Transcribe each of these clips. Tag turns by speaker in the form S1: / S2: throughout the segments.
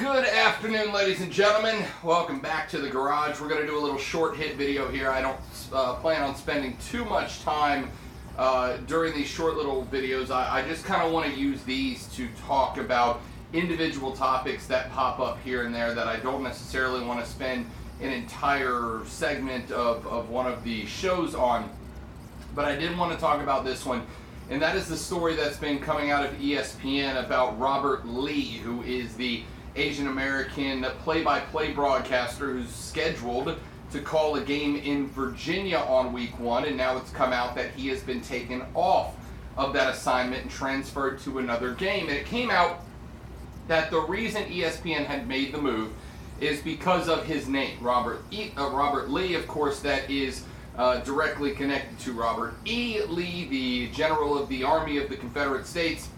S1: Good afternoon, ladies and gentlemen. Welcome back to the garage. We're going to do a little short hit video here. I don't plan on spending too much time during these short little videos. I just kind of want to use these to talk about individual topics that pop up here and there that I don't necessarily want to spend an entire segment of one of the shows on. But I did want to talk about this one, and that is the story that's been coming out of ESPN about Robert Lee, who is the Asian American play-by-play broadcaster who's scheduled to call a game in Virginia on week 1, and now it's come out that he has been taken off of that assignment and transferred to another game. And it came out that the reason ESPN had made the move is because of his name, Robert Lee. Of course, that is directly connected to Robert E. Lee, the General of the Army of the Confederate States.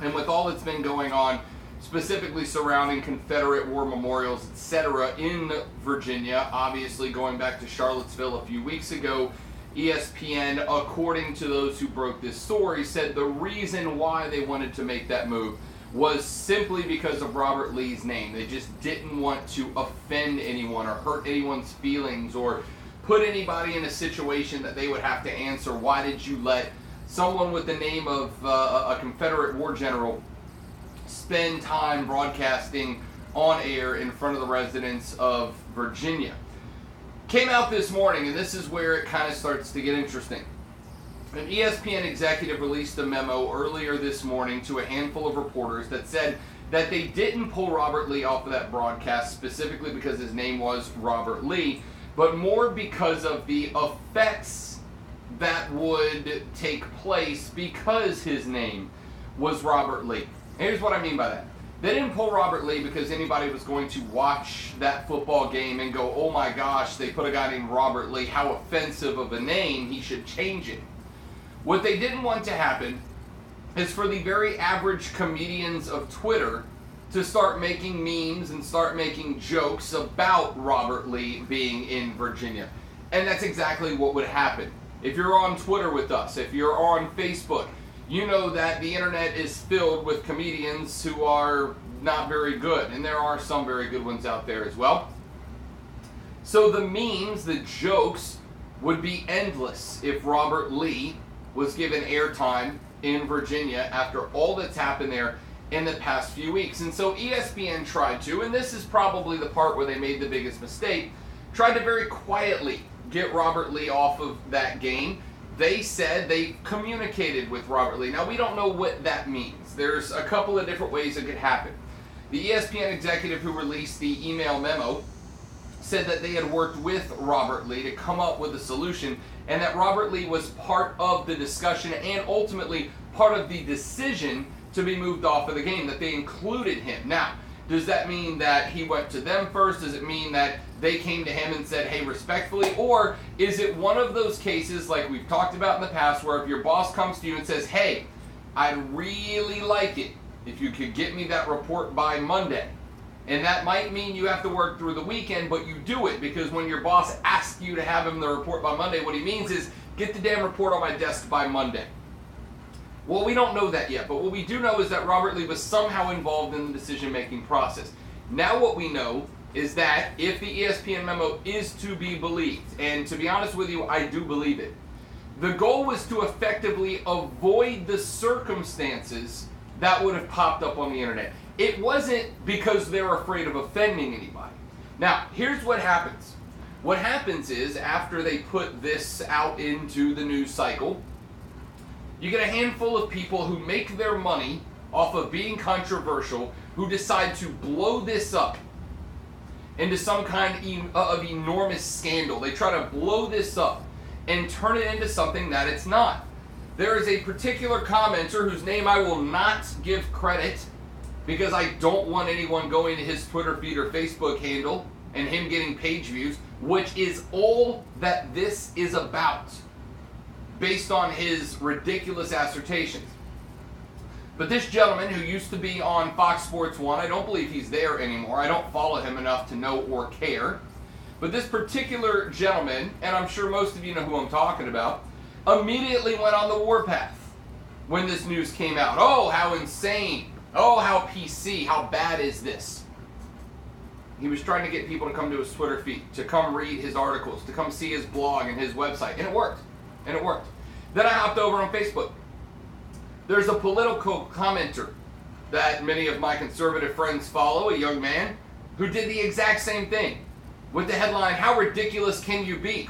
S1: And with all that's been going on, specifically surrounding Confederate war memorials, etc. in Virginia, obviously going back to Charlottesville a few weeks ago, ESPN, according to those who broke this story, said the reason why they wanted to make that move was simply because of Robert Lee's name. They just didn't want to offend anyone or hurt anyone's feelings or put anybody in a situation that they would have to answer, why did you let someone with the name of a Confederate war general spend time broadcasting on air in front of the residents of Virginia? Came out this morning, and this is where it kind of starts to get interesting. An ESPN executive released a memo earlier this morning to a handful of reporters that said that they didn't pull Robert Lee off of that broadcast specifically because his name was Robert Lee, but more because of the effects that would take place because his name was Robert Lee. Here's what I mean by that. They didn't pull Robert Lee because anybody was going to watch that football game and go, oh my gosh, they put a guy named Robert Lee, how offensive of a name, he should change it. What they didn't want to happen is for the very average comedians of Twitter to start making memes and start making jokes about Robert Lee being in Virginia. And that's exactly what would happen. If you're on Twitter with us, if you're on Facebook, you know that the internet is filled with comedians who are not very good, and there are some very good ones out there as well. So the memes, the jokes, would be endless if Robert Lee was given airtime in Virginia after all that's happened there in the past few weeks. And so ESPN tried to, and this is probably the part where they made the biggest mistake, tried to very quietly get Robert Lee off of that game. They said they communicated with Robert Lee. Now, we don't know what that means. There's a couple of different ways it could happen. The ESPN executive who released the email memo said that they had worked with Robert Lee to come up with a solution, and that Robert Lee was part of the discussion and ultimately part of the decision to be moved off of the game, that they included him. Now, does that mean that he went to them first? Does it mean that they came to him and said, hey, respectfully? Or is it one of those cases like we've talked about in the past where if your boss comes to you and says, hey, I'd really like it if you could get me that report by Monday. And that might mean you have to work through the weekend, but you do it because when your boss asks you to have him the report by Monday, what he means is get the damn report on my desk by Monday. Well, we don't know that yet, but what we do know is that Robert Lee was somehow involved in the decision-making process. Now what we know is that if the ESPN memo is to be believed, and to be honest with you, I do believe it, the goal was to effectively avoid the circumstances that would have popped up on the internet. It wasn't because they're afraid of offending anybody. Now, here's what happens. What happens is, after they put this out into the news cycle, you get a handful of people who make their money off of being controversial, who decide to blow this up into some kind of enormous scandal. They try to blow this up and turn it into something that it's not. There is a particular commenter whose name I will not give credit because I don't want anyone going to his Twitter feed or Facebook handle and him getting page views, which is all that this is about, based on his ridiculous assertions. But this gentleman who used to be on Fox Sports 1, I don't believe he's there anymore. I don't follow him enough to know or care. But this particular gentleman, and I'm sure most of you know who I'm talking about, immediately went on the warpath when this news came out. Oh, how insane. Oh, how PC. How bad is this? He was trying to get people to come to his Twitter feed, to come read his articles, to come see his blog and his website. And it worked. And it worked. Then I hopped over on Facebook. There's a political commenter that many of my conservative friends follow, a young man, who did the exact same thing with the headline, "How ridiculous can you be?" ?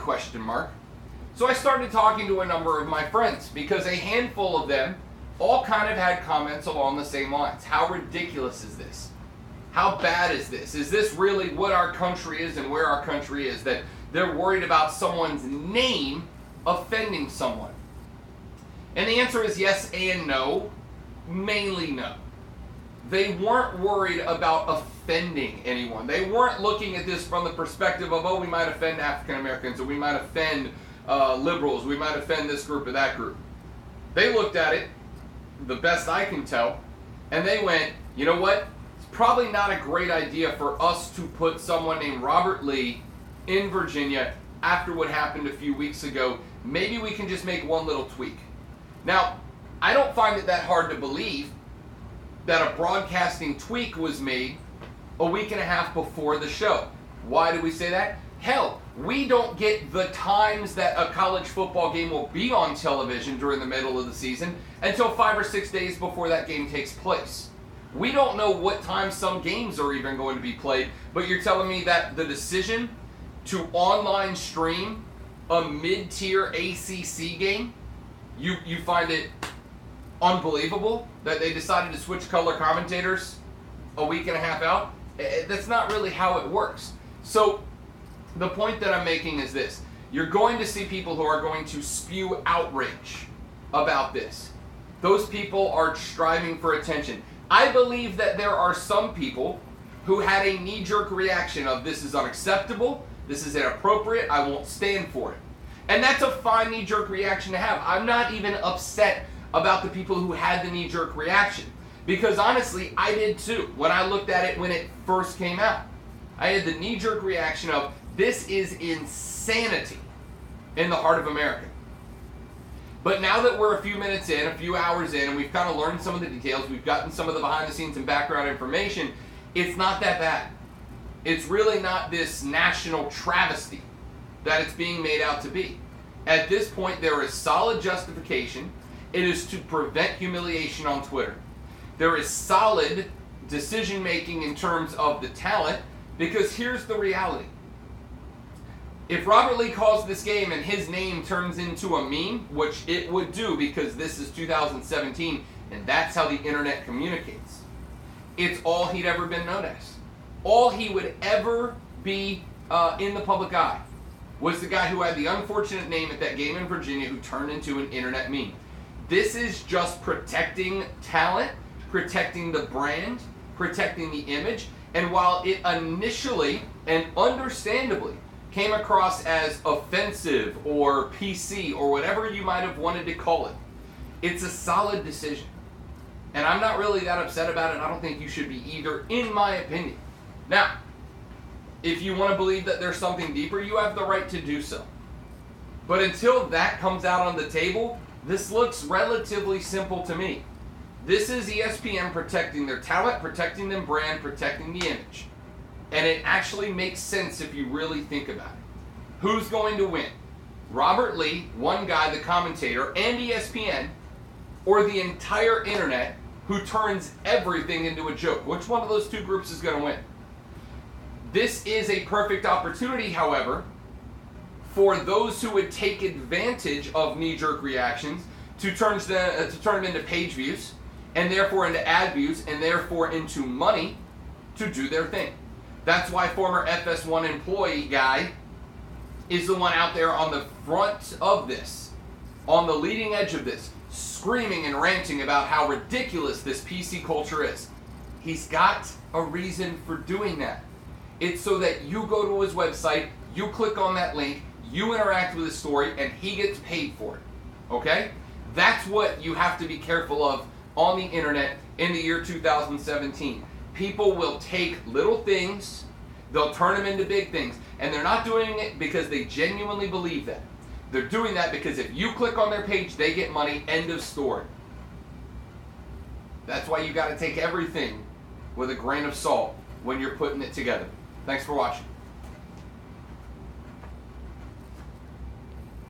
S1: So I started talking to a number of my friends because a handful of them all kind of had comments along the same lines. How ridiculous is this? How bad is this? Is this really what our country is and where our country is, that they're worried about someone's name offending someone? And the answer is yes and no. Mainly no. They weren't worried about offending anyone. They weren't looking at this from the perspective of, oh, we might offend African Americans, or we might offend liberals, we might offend this group or that group. They looked at it, the best I can tell, and they went, you know what? It's probably not a great idea for us to put someone named Robert Lee in Virginia after what happened a few weeks ago. Maybe we can just make one little tweak. Now, I don't find it that hard to believe that a broadcasting tweak was made a week and a half before the show. Why do we say that? Hell, we don't get the times that a college football game will be on television during the middle of the season until 5 or 6 days before that game takes place. We don't know what time some games are even going to be played, but you're telling me that the decision to online stream a mid-tier ACC game, you find it unbelievable that they decided to switch color commentators a week and a half out? That's not really how it works. So the point that I'm making is this. You're going to see people who are going to spew outrage about this. Those people are striving for attention. I believe that there are some people who had a knee-jerk reaction of, this is unacceptable, this is inappropriate, I won't stand for it. And that's a fine knee-jerk reaction to have. I'm not even upset about the people who had the knee-jerk reaction, because honestly, I did too when I looked at it when it first came out. I had the knee-jerk reaction of, this is insanity in the heart of America. But now that we're a few minutes in, a few hours in, and we've kind of learned some of the details, we've gotten some of the behind-the-scenes and background information, it's not that bad. It's really not this national travesty that it's being made out to be. At this point, there is solid justification. It is to prevent humiliation on Twitter. There is solid decision-making in terms of the talent, because here's the reality. If Robert Lee calls this game and his name turns into a meme, which it would do because this is 2017 and that's how the internet communicates, it's all he'd ever been known as. All he would ever be in the public eye was the guy who had the unfortunate name at that game in Virginia who turned into an internet meme. This is just protecting talent, protecting the brand, protecting the image, and while it initially and understandably came across as offensive or PC or whatever you might have wanted to call it, it's a solid decision. And I'm not really that upset about it. I don't think you should be either, in my opinion. Now, if you want to believe that there's something deeper, you have the right to do so. But until that comes out on the table, this looks relatively simple to me. This is ESPN protecting their talent, protecting their brand, protecting the image. And it actually makes sense if you really think about it. Who's going to win? Robert Lee, one guy, the commentator, and ESPN, or the entire internet who turns everything into a joke? Which one of those two groups is going to win? This is a perfect opportunity, however, for those who would take advantage of knee-jerk reactions to turn them into page views, and therefore into ad views, and therefore into money to do their thing. That's why former FS1 employee guy is the one out there on the front of this, on the leading edge of this, screaming and ranting about how ridiculous this PC culture is. He's got a reason for doing that. It's so that you go to his website, you click on that link, you interact with his story, and he gets paid for it. Okay? That's what you have to be careful of on the internet in the year 2017. People will take little things, they'll turn them into big things, and they're not doing it because they genuinely believe that. They're doing that because if you click on their page, they get money, end of story. That's why you got to take everything with a grain of salt when you're putting it together. Thanks for watching.